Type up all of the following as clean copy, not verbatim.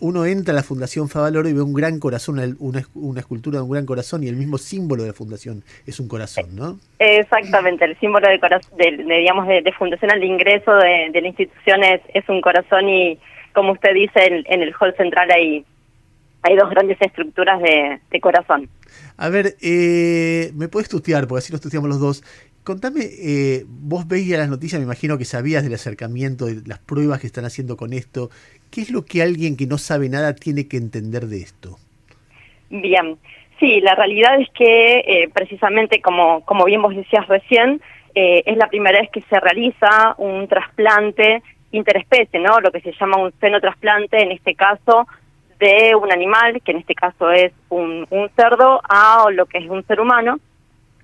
uno entra a la Fundación Favaloro y ve un gran corazón, una escultura de un gran corazón, y el mismo símbolo de la fundación es un corazón, ¿no? Exactamente, el símbolo de, digamos, de fundación al ingreso de la institución es un corazón y, como usted dice, en el hall central hay dos grandes estructuras de corazón. A ver, ¿me puedes tutear? Porque así nos tuteamos los dos. Contame, vos veías las noticias, me imagino que sabías del acercamiento, de las pruebas que están haciendo con esto. ¿Qué es lo que alguien que no sabe nada tiene que entender de esto? Bien, sí, la realidad es que precisamente como bien vos decías recién, es la primera vez que se realiza un trasplante interespecie, ¿no? Lo que se llama un xenotrasplante, en este caso de un animal, que en este caso es un cerdo, a lo que es un ser humano.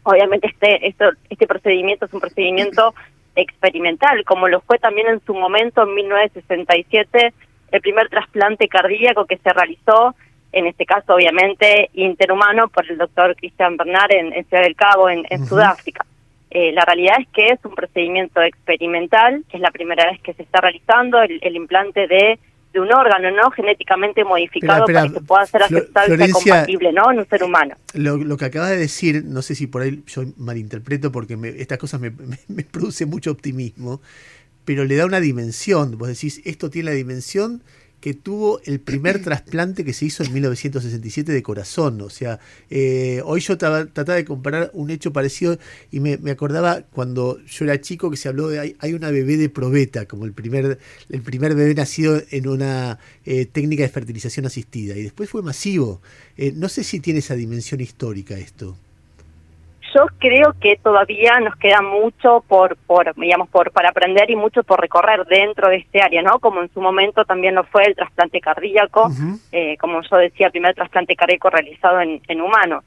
Obviamente este procedimiento es un procedimiento experimental, como lo fue también en su momento en 1967 el primer trasplante cardíaco que se realizó, en este caso obviamente interhumano, por el doctor Christian Bernard en Ciudad del Cabo, en Sudáfrica. La realidad es que es un procedimiento experimental, es la primera vez que se está realizando el implante de un órgano, ¿no?, genéticamente modificado para que pueda ser aceptable y compatible, ¿no?, en un ser humano. Lo que acabas de decir, no sé si por ahí yo malinterpreto, porque estas cosas me producen mucho optimismo, pero le da una dimensión. Vos decís, esto tiene la dimensión que tuvo el primer trasplante que se hizo en 1967 de corazón. O sea, hoy yo trataba de comparar un hecho parecido y me acordaba cuando yo era chico que se habló de hay una bebé de probeta, como el primer bebé nacido en una técnica de fertilización asistida, y después fue masivo. No sé si tiene esa dimensión histórica esto. Yo creo que todavía nos queda mucho para aprender y mucho por recorrer dentro de este área, ¿no? Como en su momento también lo fue el trasplante cardíaco, como yo decía, el primer trasplante cardíaco realizado en humanos.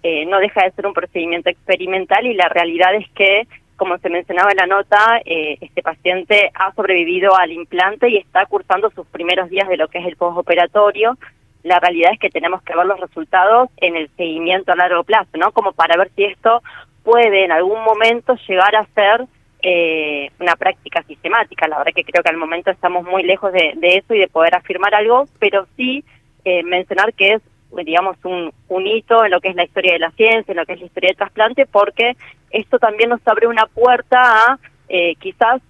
No deja de ser un procedimiento experimental y la realidad es que, como se mencionaba en la nota, este paciente ha sobrevivido al implante y está cursando sus primeros días de lo que es el postoperatorio. La realidad es que tenemos que ver los resultados en el seguimiento a largo plazo, ¿no? Como para ver si esto puede en algún momento llegar a ser una práctica sistemática. La verdad que creo que al momento estamos muy lejos de eso y de poder afirmar algo, pero sí mencionar que es, digamos, un hito en lo que es la historia de la ciencia, en lo que es la historia del trasplante, porque esto también nos abre una puerta a quizás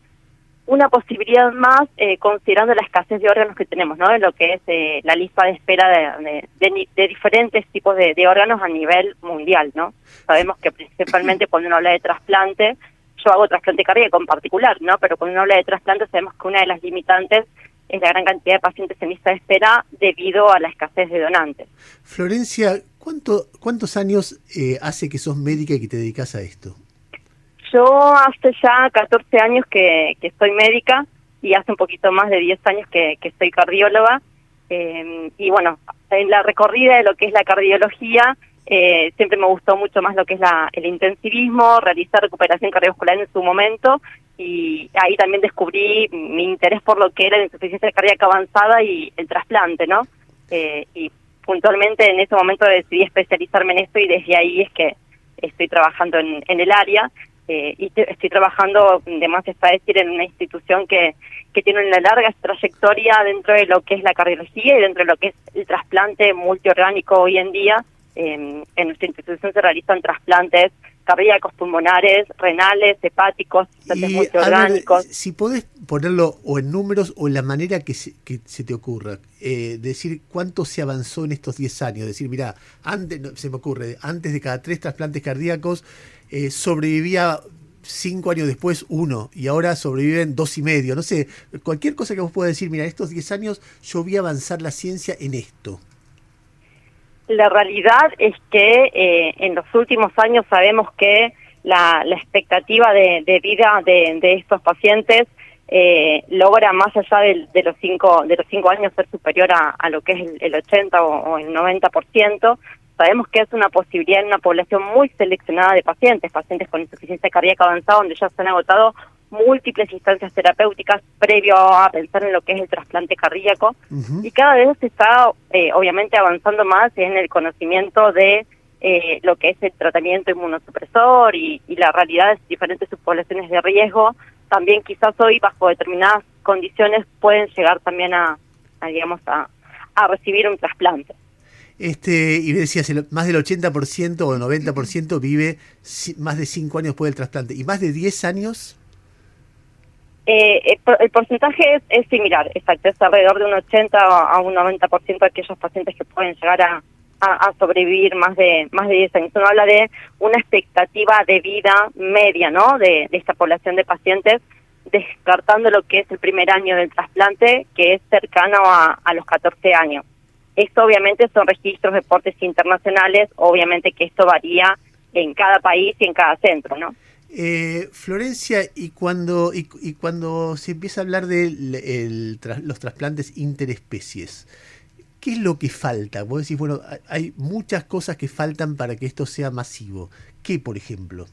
una posibilidad más, considerando la escasez de órganos que tenemos, ¿no? En lo que es la lista de espera de diferentes tipos de órganos a nivel mundial, ¿no? Sabemos que principalmente cuando uno habla de trasplante, yo hago trasplante cardíaco en particular, ¿no? Pero cuando uno habla de trasplante sabemos que una de las limitantes es la gran cantidad de pacientes en lista de espera debido a la escasez de donantes. Florencia, ¿cuántos años hace que sos médica y que te dedicas a esto? Yo hace ya 14 años que soy médica y hace un poquito más de 10 años que soy cardióloga. Y bueno, en la recorrida de lo que es la cardiología, siempre me gustó mucho más lo que es el intensivismo, realizar recuperación cardiovascular en su momento, y ahí también descubrí mi interés por lo que era la insuficiencia cardíaca avanzada y el trasplante, ¿no? Y puntualmente en ese momento decidí especializarme en esto y desde ahí es que estoy trabajando en el área. Y estoy trabajando, además está decir, en una institución que tiene una larga trayectoria dentro de lo que es la cardiología y dentro de lo que es el trasplante multiorgánico hoy en día. En nuestra institución se realizan trasplantes cardíacos, pulmonares, renales, hepáticos, trasplantes multiorgánicos. A ver, si podés ponerlo o en números o en la manera que se te ocurra, decir cuánto se avanzó en estos 10 años, decir, mira, antes, se me ocurre, antes de cada 3 trasplantes cardíacos sobrevivía 5 años después 1 y ahora sobreviven 2,5, no sé, cualquier cosa que vos puedas decir, mira, estos 10 años yo vi avanzar la ciencia en esto. La realidad es que en los últimos años sabemos que la expectativa de vida de estos pacientes logra más allá de los 5 años ser superior a lo que es el 80 o el 90%. Sabemos que es una posibilidad en una población muy seleccionada de pacientes con insuficiencia cardíaca avanzada, donde ya se han agotado múltiples instancias terapéuticas previo a pensar en lo que es el trasplante cardíaco. Y cada vez se está obviamente avanzando más en el conocimiento de lo que es el tratamiento inmunosupresor y la realidad de diferentes subpoblaciones de riesgo. También quizás hoy bajo determinadas condiciones pueden llegar también a a recibir un trasplante. Y me decías, más del 80% o 90% vive más de 5 años después del trasplante. ¿Y más de 10 años? El porcentaje es similar, exacto, es alrededor de un 80 a un 90% de aquellos pacientes que pueden llegar a sobrevivir más de 10 años. Uno habla de una expectativa de vida media, ¿no?, de esta población de pacientes, descartando lo que es el primer año del trasplante, que es cercano a los 14 años. Esto obviamente son registros de deportes internacionales, obviamente que esto varía en cada país y en cada centro, ¿no? Florencia, y cuando se empieza a hablar de los trasplantes interespecies, ¿qué es lo que falta? Vos decís, bueno, hay muchas cosas que faltan para que esto sea masivo. ¿Qué, por ejemplo?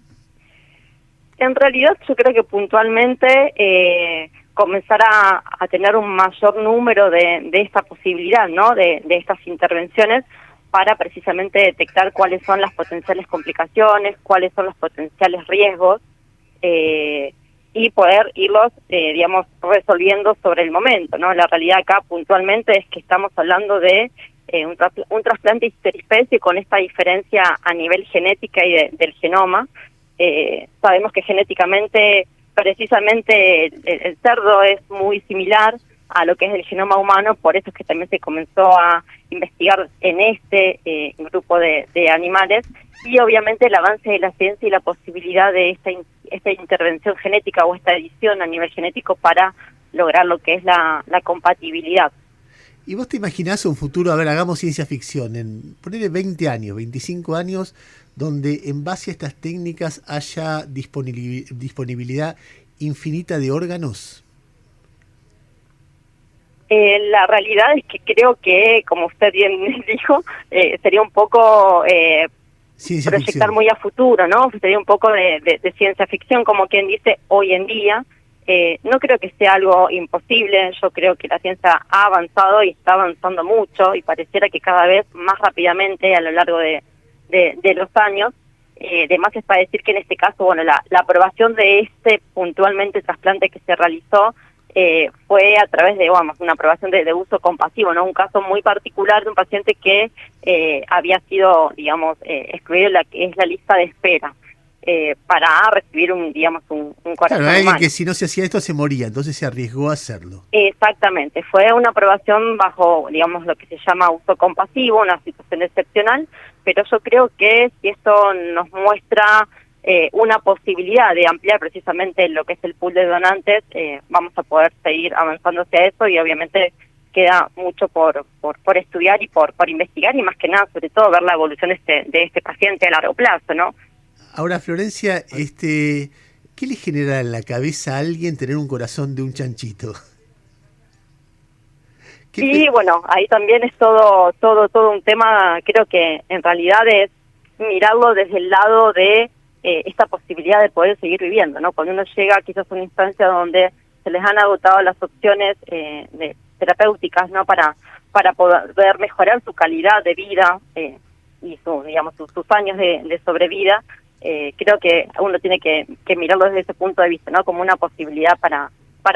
En realidad yo creo que puntualmente comenzar a tener un mayor número de esta posibilidad, ¿no?, de estas intervenciones, para precisamente detectar cuáles son las potenciales complicaciones, cuáles son los potenciales riesgos, y poder irlos, digamos, resolviendo sobre el momento, ¿no? La realidad acá puntualmente es que estamos hablando de un trasplante interespecie con esta diferencia a nivel genética y del genoma. Sabemos que genéticamente, precisamente, el cerdo es muy similar a lo que es el genoma humano, por eso es que también se comenzó a investigar en este grupo de animales, y obviamente el avance de la ciencia y la posibilidad de esta intervención genética o esta edición a nivel genético para lograr lo que es la compatibilidad. ¿Y vos te imaginás un futuro, a ver, hagamos ciencia ficción, en ponerle 20 años, 25 años, donde en base a estas técnicas haya disponibilidad infinita de órganos? La realidad es que creo que, como usted bien dijo, sería un poco proyectar ficción muy a futuro, ¿no? Sería un poco de ciencia ficción, como quien dice, hoy en día. No creo que sea algo imposible. Yo creo que la ciencia ha avanzado y está avanzando mucho, y pareciera que cada vez más rápidamente a lo largo de los años. Además es para decir que en este caso, bueno, la aprobación de este puntualmente trasplante que se realizó fue a través de, vamos, una aprobación de uso compasivo, ¿no? Un caso muy particular de un paciente que había sido, digamos, excluido en la que es la lista de espera para recibir un corazón claro, alguien humano. que si no se hacía esto se moría, entonces se arriesgó a hacerlo. Exactamente, fue una aprobación bajo, digamos, lo que se llama uso compasivo, una situación excepcional, pero yo creo que si esto nos muestra una posibilidad de ampliar precisamente lo que es el pool de donantes, vamos a poder seguir avanzando hacia eso, y obviamente queda mucho por estudiar y por investigar, y más que nada, sobre todo, ver la evolución de este paciente a largo plazo, ¿no? Ahora, Florencia, ¿qué le genera en la cabeza a alguien tener un corazón de un chanchito? Sí, bueno, ahí también es todo un tema. Creo que en realidad es mirarlo desde el lado de esta posibilidad de poder seguir viviendo, ¿no? Cuando uno llega quizás a una instancia donde se les han agotado las opciones terapéuticas, ¿no? Para poder mejorar su calidad de vida y sus años de sobrevida. Creo que uno tiene que mirarlo desde ese punto de vista, ¿no? Como una posibilidad para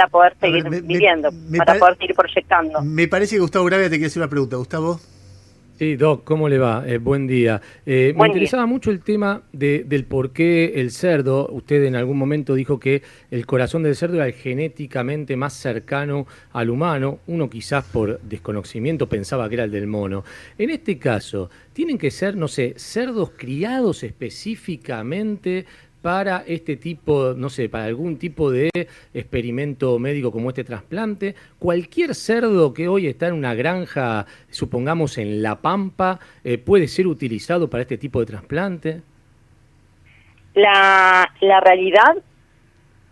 poder seguir viviendo, para poder seguir proyectando. Me parece que Gustavo Gravia te quiere hacer una pregunta. Gustavo. Sí, Doc, ¿cómo le va? Buen día. Me interesaba mucho el tema del por qué el cerdo. Usted en algún momento dijo que el corazón del cerdo era el genéticamente más cercano al humano. Uno quizás por desconocimiento pensaba que era el del mono. En este caso, ¿tienen que ser, no sé, cerdos criados específicamente para este tipo, no sé, para algún tipo de experimento médico como este trasplante? ¿Cualquier cerdo que hoy está en una granja, supongamos en La Pampa, puede ser utilizado para este tipo de trasplante? La realidad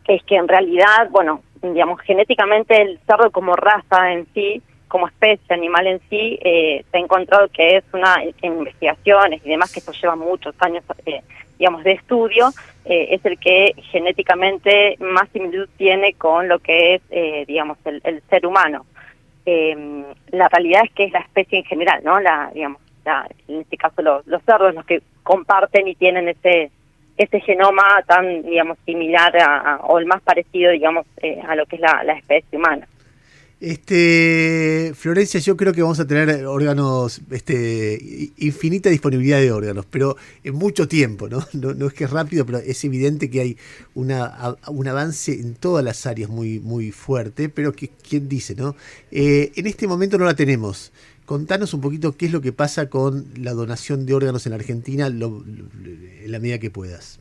es que en realidad, bueno, digamos, genéticamente el cerdo como raza en sí, como especie animal en sí, se ha encontrado que es en investigaciones y demás, que esto lleva muchos años, digamos, de estudio, es el que genéticamente más similitud tiene con lo que es, digamos, el ser humano. La realidad es que es la especie en general, ¿no? En este caso los cerdos, los que comparten y tienen ese genoma tan, digamos, similar o el más parecido, digamos, a lo que es la especie humana. Florencia, yo creo que vamos a tener órganos, infinita disponibilidad de órganos, pero en mucho tiempo, ¿no? No es que es rápido, pero es evidente que hay un avance en todas las áreas muy, muy fuerte, pero ¿quién dice, no? En este momento no la tenemos. Contanos un poquito qué es lo que pasa con la donación de órganos en Argentina, en la medida que puedas.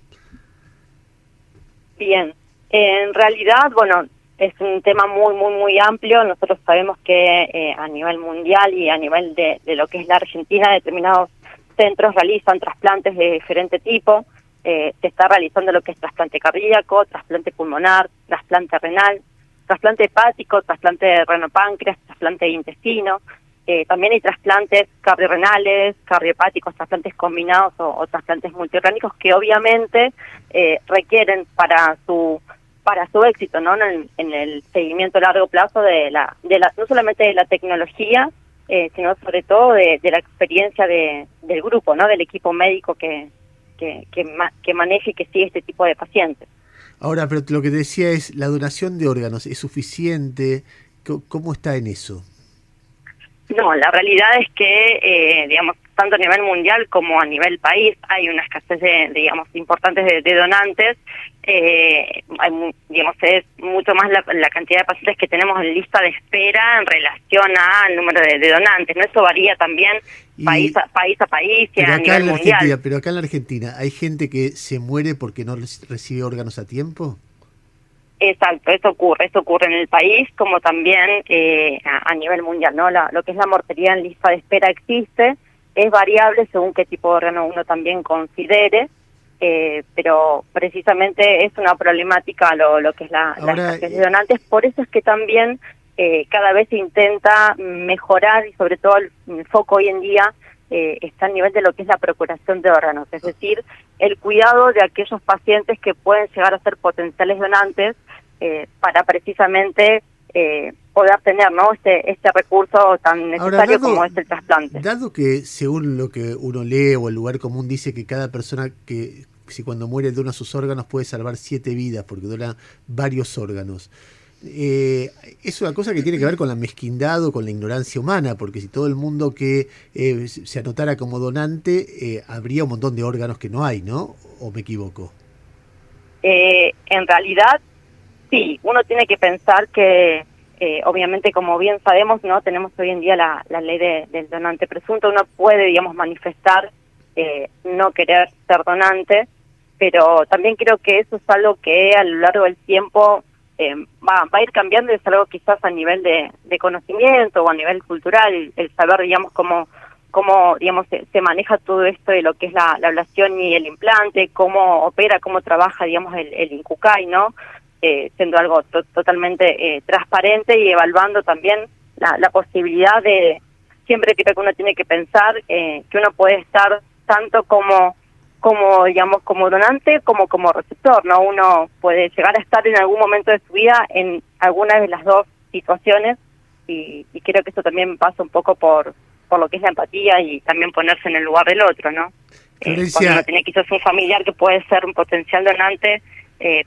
Bien, en realidad, bueno, es un tema muy, muy, muy amplio. Nosotros sabemos que a nivel mundial y a nivel de lo que es la Argentina, determinados centros realizan trasplantes de diferente tipo. Se está realizando lo que es trasplante cardíaco, trasplante pulmonar, trasplante renal, trasplante hepático, trasplante de renopáncreas, trasplante de intestino. También hay trasplantes cardiorenales, cardiohepáticos, trasplantes combinados o trasplantes multiorgánicos que obviamente requieren para su éxito, ¿no? En el seguimiento a largo plazo no solamente de la tecnología, sino sobre todo de la experiencia del grupo, ¿no? Del equipo médico que maneja y que sigue este tipo de pacientes. Ahora, pero lo que te decía es, ¿la donación de órganos es suficiente? ¿Cómo está en eso? No, la realidad es que, digamos, tanto a nivel mundial como a nivel país hay una escasez digamos, importantes de donantes. Digamos, es mucho más la cantidad de pacientes que tenemos en lista de espera en relación al número de donantes, ¿no? Eso varía también país a país y a nivel mundial. Pero acá en la Argentina, ¿hay gente que se muere porque no recibe órganos a tiempo? Exacto, eso ocurre en el país como también a nivel mundial, ¿no? Lo que es la mortalidad en lista de espera existe, es variable según qué tipo de órgano uno también considere, pero precisamente es una problemática lo que es la escasez de donantes. Por eso es que también cada vez se intenta mejorar y sobre todo el foco hoy en día está a nivel de lo que es la procuración de órganos, es decir, el cuidado de aquellos pacientes que pueden llegar a ser potenciales donantes para precisamente poder tener, ¿no? este recurso tan necesario como es el trasplante. Dado que según lo que uno lee o el lugar común dice que cada persona que si cuando muere dona sus órganos puede salvar 7 vidas porque dona varios órganos. Es una cosa que tiene que ver con la mezquindad o con la ignorancia humana, porque si todo el mundo que se anotara como donante, habría un montón de órganos que no hay, ¿no? ¿O me equivoco? En realidad, sí, uno tiene que pensar que, obviamente, como bien sabemos, no tenemos hoy en día la ley del donante presunto. Uno puede, digamos, manifestar no querer ser donante, pero también creo que eso es algo que a lo largo del tiempo va a ir cambiando, es algo quizás a nivel de conocimiento o a nivel cultural, el saber, digamos, cómo digamos, se maneja todo esto de lo que es la ablación y el implante, cómo opera, cómo trabaja, digamos, el INCUCAI, ¿no? Siendo algo totalmente transparente y evaluando también la posibilidad de, siempre creo que uno tiene que pensar que uno puede estar tanto como digamos, como donante como receptor, ¿no? Uno puede llegar a estar en algún momento de su vida en alguna de las dos situaciones y creo que eso también pasa un poco por lo que es la empatía y también ponerse en el lugar del otro, ¿no? Cuando uno tiene quizás un familiar que puede ser un potencial donante,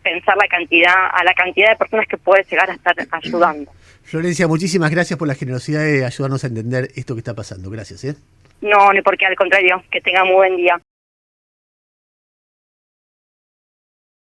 pensar a la cantidad de personas que puede llegar a estar ayudando. Florencia, muchísimas gracias por la generosidad de ayudarnos a entender esto que está pasando. Gracias, ¿eh? No, ni por qué, al contrario, que tenga muy buen día.